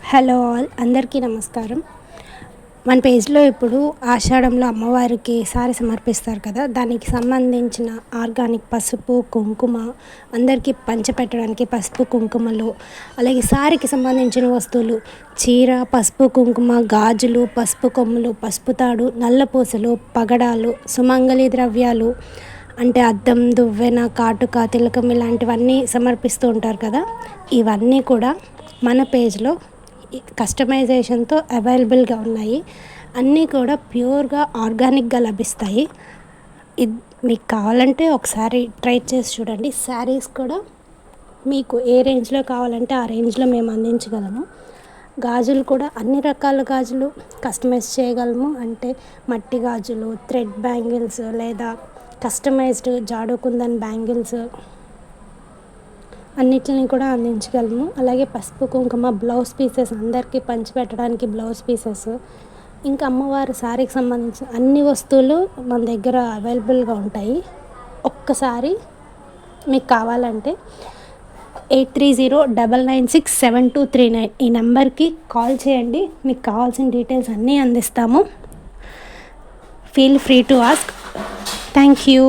Hello all, అందరికీ నమస్కారం. మన పేజ్లో ఇప్పుడు ఆషాఢంలో అమ్మవారికి సారి సమర్పిస్తారు కదా, దానికి సంబంధించిన ఆర్గానిక్ పసుపు కుంకుమ అందరికీ పంచిపెట్టడానికి పసుపు కుంకుమలు, అలాగే సారికి సంబంధించిన వస్తువులు చీర, పసుపు కుంకుమ, గాజులు, పసుపు కొమ్ములు, పసుపు తాడు, నల్లపూసలు, పగడాలు, సుమంగళి ద్రవ్యాలు అంటే అద్దం, దువ్వెన, కాటుక, తిలకం ఇలాంటివన్నీ సమర్పిస్తూ ఉంటారు కదా. ఇవన్నీ కూడా మన పేజ్లో కస్టమైజేషన్తో అవైలబుల్గా ఉన్నాయి. అన్నీ కూడా ప్యూర్గా ఆర్గానిక్గా లభిస్తాయి. మీకు కావాలంటే ఒకసారి ట్రై చేసి చూడండి. శారీస్ కూడా మీకు ఏ రేంజ్లో కావాలంటే ఆ రేంజ్లో మేము అందించగలము. గాజులు కూడా అన్ని రకాల గాజులు కస్టమైజ్ చేయగలము. అంటే మట్టి గాజులు, థ్రెడ్ బ్యాంగిల్స్, లేదా కస్టమైజ్డ్ జాడు కుందన్ బ్యాంగిల్స్ అన్నిటిని కూడా అందించగలము. అలాగే పసుపు కుంకుమ బ్లౌజ్ పీసెస్, అందరికీ పంచిపెట్టడానికి బ్లౌజ్ పీసెస్, ఇంకా అమ్మవారి శారీకి సంబంధించిన అన్ని వస్తువులు మన దగ్గర అవైలబుల్గా ఉంటాయి. ఒక్కసారి మీకు కావాలంటే 8309967239 ఈ నెంబర్కి కాల్ చేయండి. మీకు కావాల్సిన డీటెయిల్స్ అన్నీ అందిస్తాము. Feel free to ask. Thank you.